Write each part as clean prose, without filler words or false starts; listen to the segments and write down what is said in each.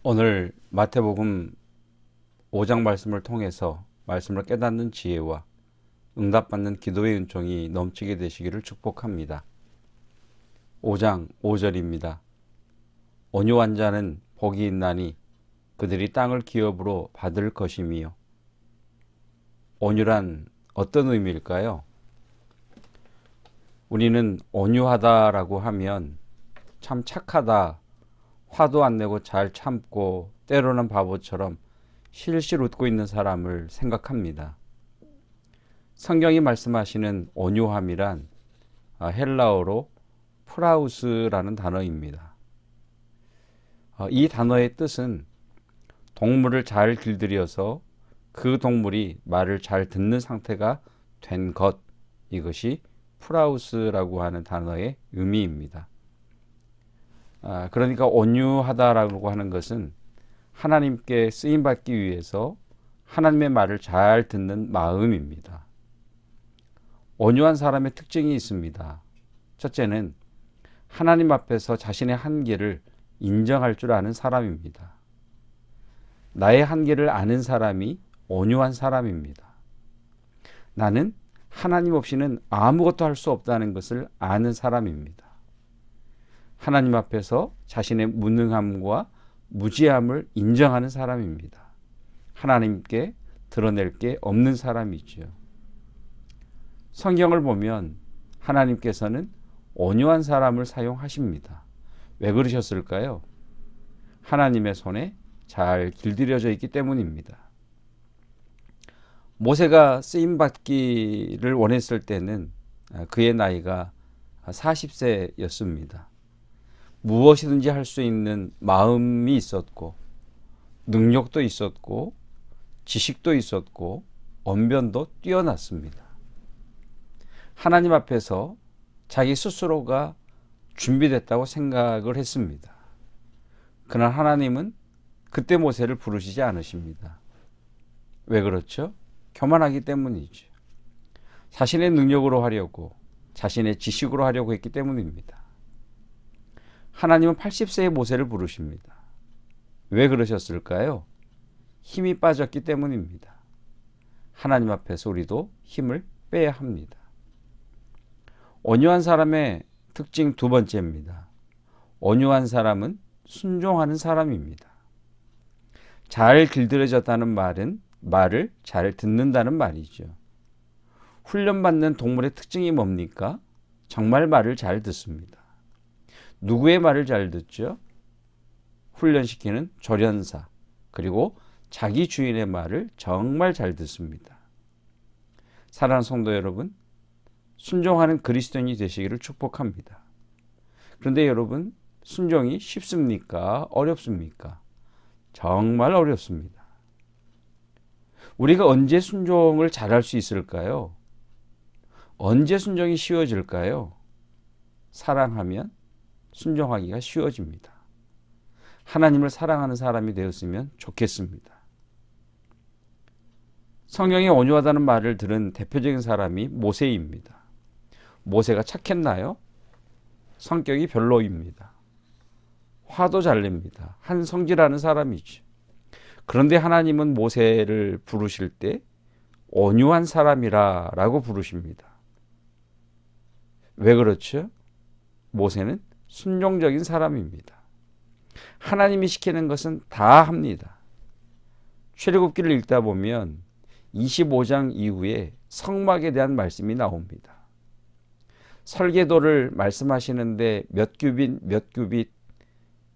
오늘 마태복음 5장 말씀을 통해서 말씀을 깨닫는 지혜와 응답받는 기도의 은총이 넘치게 되시기를 축복합니다. 5장 5절입니다. 온유한 자는 복이 있나니 그들이 땅을 기업으로 받을 것임이요. 온유란 어떤 의미일까요? 우리는 온유하다라고 하면 참 착하다, 화도 안 내고 잘 참고 때로는 바보처럼 실실 웃고 있는 사람을 생각합니다. 성경이 말씀하시는 온유함이란 헬라어로 프라우스라는 단어입니다. 이 단어의 뜻은 동물을 잘 길들여서 그 동물이 말을 잘 듣는 상태가 된 것, 이것이 프라우스라고 하는 단어의 의미입니다. 그러니까 온유하다라고 하는 것은 하나님께 쓰임받기 위해서 하나님의 말을 잘 듣는 마음입니다. 온유한 사람의 특징이 있습니다. 첫째는 하나님 앞에서 자신의 한계를 인정할 줄 아는 사람입니다. 나의 한계를 아는 사람이 온유한 사람입니다. 나는 하나님 없이는 아무것도 할 수 없다는 것을 아는 사람입니다. 하나님 앞에서 자신의 무능함과 무지함을 인정하는 사람입니다. 하나님께 드러낼 게 없는 사람이죠. 성경을 보면 하나님께서는 온유한 사람을 사용하십니다. 왜 그러셨을까요? 하나님의 손에 잘 길들여져 있기 때문입니다. 모세가 쓰임받기를 원했을 때는 그의 나이가 40세였습니다. 무엇이든지 할 수 있는 마음이 있었고 능력도 있었고 지식도 있었고 언변도 뛰어났습니다. 하나님 앞에서 자기 스스로가 준비됐다고 생각을 했습니다. 그러나 하나님은 그때 모세를 부르시지 않으십니다. 왜 그렇죠? 교만하기 때문이죠. 자신의 능력으로 하려고, 자신의 지식으로 하려고 했기 때문입니다. 하나님은 80세의 모세를 부르십니다. 왜 그러셨을까요? 힘이 빠졌기 때문입니다. 하나님 앞에서 우리도 힘을 빼야 합니다. 온유한 사람의 특징 두 번째입니다. 온유한 사람은 순종하는 사람입니다. 잘 길들여졌다는 말은 말을 잘 듣는다는 말이죠. 훈련받는 동물의 특징이 뭡니까? 정말 말을 잘 듣습니다. 누구의 말을 잘 듣죠? 훈련시키는 조련사, 그리고 자기 주인의 말을 정말 잘 듣습니다. 사랑하는 성도 여러분, 순종하는 그리스도인이 되시기를 축복합니다. 그런데 여러분, 순종이 쉽습니까? 어렵습니까? 정말 어렵습니다. 우리가 언제 순종을 잘할 수 있을까요? 언제 순종이 쉬워질까요? 사랑하면 순종하기가 쉬워집니다. 하나님을 사랑하는 사람이 되었으면 좋겠습니다. 성경에 온유하다는 말을 들은 대표적인 사람이 모세입니다. 모세가 착했나요? 성격이 별로입니다. 화도 잘 냅니다. 한성질하는 사람이죠. 그런데 하나님은 모세를 부르실 때 온유한 사람이라고 부르십니다. 왜 그렇죠? 모세는 순종적인 사람입니다. 하나님이 시키는 것은 다 합니다. 출애굽기를 읽다 보면 25장 이후에 성막에 대한 말씀이 나옵니다. 설계도를 말씀하시는데 몇 규빗 몇 규빗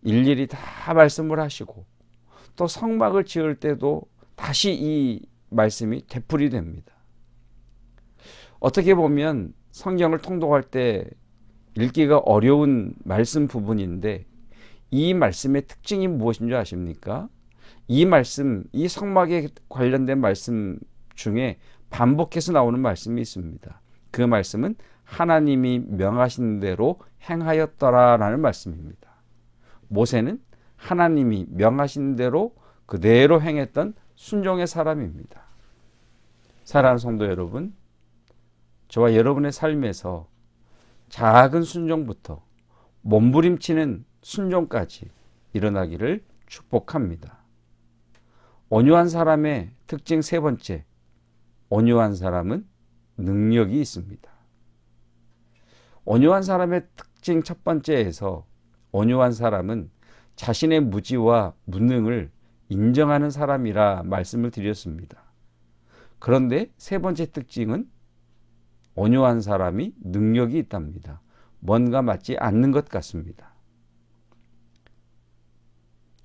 일일이 다 말씀을 하시고 또 성막을 지을 때도 다시 이 말씀이 되풀이 됩니다. 어떻게 보면 성경을 통독할 때 읽기가 어려운 말씀 부분인데 이 말씀의 특징이 무엇인 줄 아십니까? 이 말씀, 이 성막에 관련된 말씀 중에 반복해서 나오는 말씀이 있습니다. 그 말씀은 하나님이 명하신 대로 행하였더라라는 말씀입니다. 모세는 하나님이 명하신 대로 그대로 행했던 순종의 사람입니다. 사랑하는 성도 여러분, 저와 여러분의 삶에서 작은 순종부터 몸부림치는 순종까지 일어나기를 축복합니다. 온유한 사람의 특징 세 번째, 온유한 사람은 능력이 있습니다. 온유한 사람의 특징 첫 번째에서 온유한 사람은 자신의 무지와 무능을 인정하는 사람이라 말씀을 드렸습니다. 그런데 세 번째 특징은 온유한 사람이 능력이 있답니다. 뭔가 맞지 않는 것 같습니다.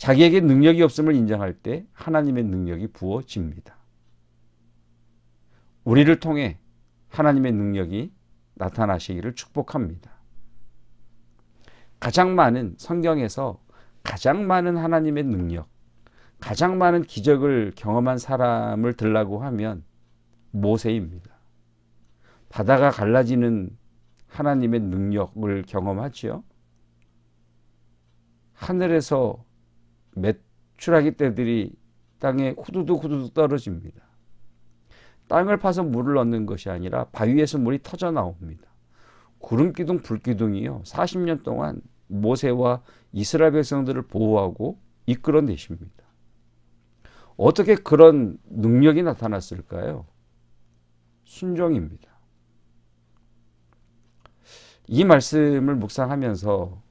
자기에게 능력이 없음을 인정할 때 하나님의 능력이 부어집니다. 우리를 통해 하나님의 능력이 나타나시기를 축복합니다. 가장 많은 성경에서 가장 많은 하나님의 능력, 가장 많은 기적을 경험한 사람을 들라고 하면 모세입니다. 바다가 갈라지는 하나님의 능력을 경험하지요. 하늘에서 메추라기 떼들이 땅에 후두둑 떨어집니다. 땅을 파서 물을 얻는 것이 아니라 바위에서 물이 터져 나옵니다. 구름기둥 불기둥이요 40년 동안 모세와 이스라엘 백성들을 보호하고 이끌어내십니다. 어떻게 그런 능력이 나타났을까요? 순종입니다. 이 말씀을 묵상하면서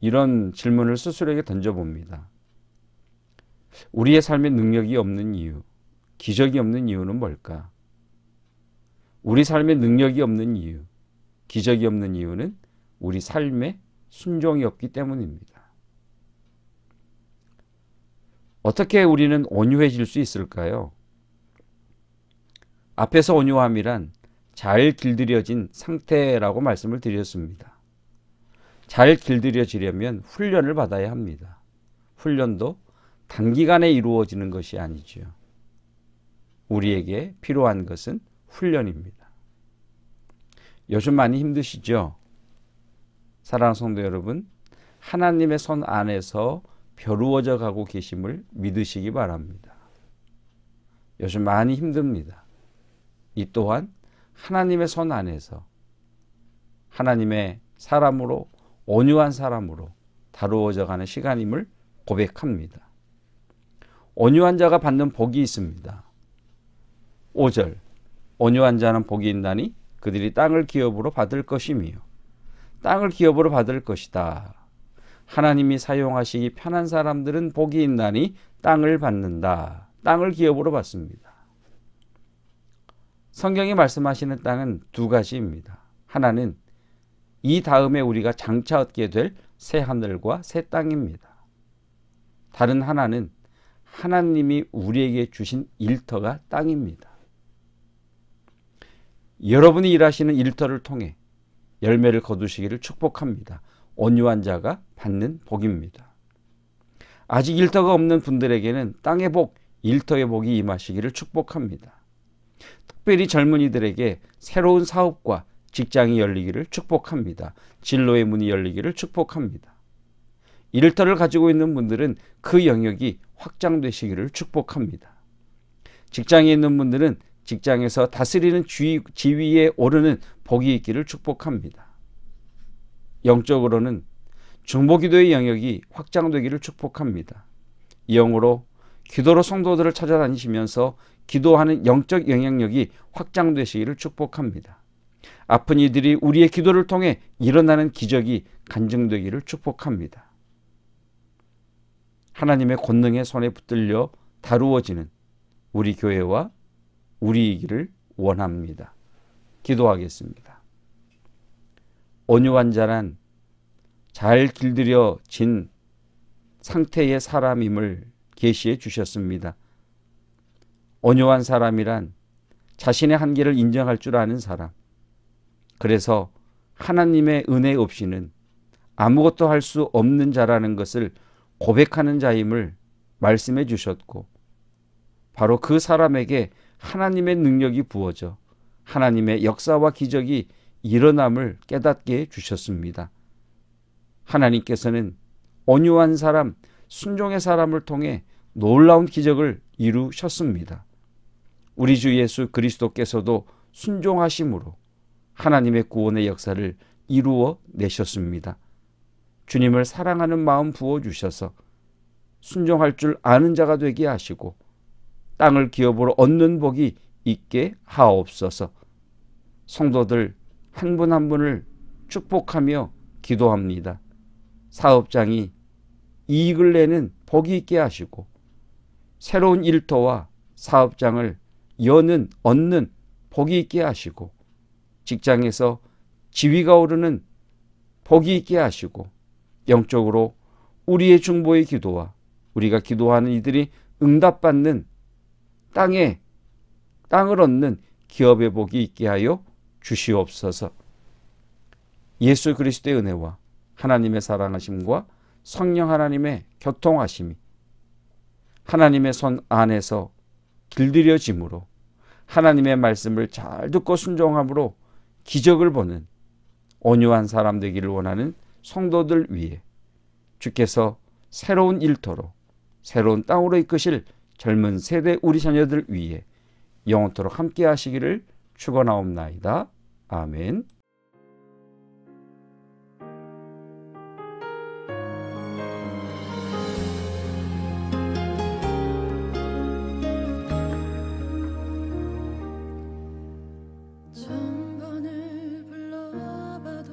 이런 질문을 스스로에게 던져봅니다. 우리의 삶에 능력이 없는 이유, 기적이 없는 이유는 뭘까? 우리 삶에 능력이 없는 이유, 기적이 없는 이유는 우리 삶에 순종이 없기 때문입니다. 어떻게 우리는 온유해질 수 있을까요? 앞에서 온유함이란 잘 길들여진 상태라고 말씀을 드렸습니다. 잘 길들여지려면 훈련을 받아야 합니다. 훈련도 단기간에 이루어지는 것이 아니지요. 우리에게 필요한 것은 훈련입니다. 요즘 많이 힘드시죠? 사랑하는 성도 여러분, 하나님의 손 안에서 벼루어져 가고 계심을 믿으시기 바랍니다. 요즘 많이 힘듭니다. 이 또한 하나님의 손 안에서 하나님의 사람으로 온유한 사람으로 다루어져 가는 시간임을 고백합니다. 온유한 자가 받는 복이 있습니다. 5절 온유한 자는 복이 있나니 그들이 땅을 기업으로 받을 것이며 땅을 기업으로 받을 것이다. 하나님이 사용하시기 편한 사람들은 복이 있나니 땅을 받는다. 땅을 기업으로 받습니다. 성경이 말씀하시는 땅은 두 가지입니다. 하나는 이 다음에 우리가 장차 얻게 될 새 하늘과 새 땅입니다. 다른 하나는 하나님이 우리에게 주신 일터가 땅입니다. 여러분이 일하시는 일터를 통해 열매를 거두시기를 축복합니다. 온유한 자가 받는 복입니다. 아직 일터가 없는 분들에게는 땅의 복, 일터의 복이 임하시기를 축복합니다. 특별히 젊은이들에게 새로운 사업과 직장이 열리기를 축복합니다. 진로의 문이 열리기를 축복합니다. 일터를 가지고 있는 분들은 그 영역이 확장되시기를 축복합니다. 직장에 있는 분들은 직장에서 다스리는 지위에 오르는 복이 있기를 축복합니다. 영적으로는 중보기도의 영역이 확장되기를 축복합니다. 영으로 기도로 성도들을 찾아다니시면서 기도하는 영적 영향력이 확장되시기를 축복합니다. 아픈 이들이 우리의 기도를 통해 일어나는 기적이 간증되기를 축복합니다. 하나님의 권능의 손에 붙들려 다루어지는 우리 교회와 우리이기를 원합니다. 기도하겠습니다. 온유한 자란 잘 길들여진 상태의 사람임을 계시해 주셨습니다. 온유한 사람이란 자신의 한계를 인정할 줄 아는 사람. 그래서 하나님의 은혜 없이는 아무것도 할 수 없는 자라는 것을 고백하는 자임을 말씀해 주셨고 바로 그 사람에게 하나님의 능력이 부어져 하나님의 역사와 기적이 일어남을 깨닫게 해 주셨습니다. 하나님께서는 온유한 사람, 순종의 사람을 통해 놀라운 기적을 이루셨습니다. 우리 주 예수 그리스도께서도 순종하심으로 하나님의 구원의 역사를 이루어 내셨습니다. 주님을 사랑하는 마음 부어주셔서 순종할 줄 아는 자가 되게 하시고 땅을 기업으로 얻는 복이 있게 하옵소서. 성도들 한 분 한 분을 축복하며 기도합니다. 사업장이 이익을 내는 복이 있게 하시고 새로운 일터와 사업장을 얻는 복이 있게 하시고 직장에서 지위가 오르는 복이 있게 하시고 영적으로 우리의 중보의 기도와 우리가 기도하는 이들이 응답받는 땅을 얻는 기업의 복이 있게 하여 주시옵소서. 예수 그리스도의 은혜와 하나님의 사랑하심과 성령 하나님의 교통하심이 하나님의 손 안에서 길들여짐으로 하나님의 말씀을 잘 듣고 순종함으로 기적을 보는 온유한 사람 되기를 원하는 성도들 위해 주께서 새로운 일터로 새로운 땅으로 이끄실 젊은 세대 우리 자녀들 위해 영원토록 함께 하시기를 축원하옵나이다. 아멘. 천번을 불러봐도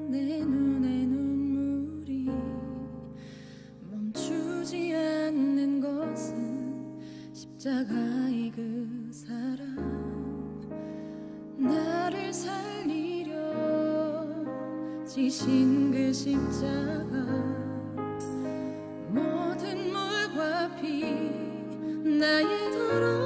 내 눈에 눈물이 멈추지 않는 것은 십자가의 그 사랑, 나를 살리려 지신 그 십자가, 모든 물과 피 나의 더러운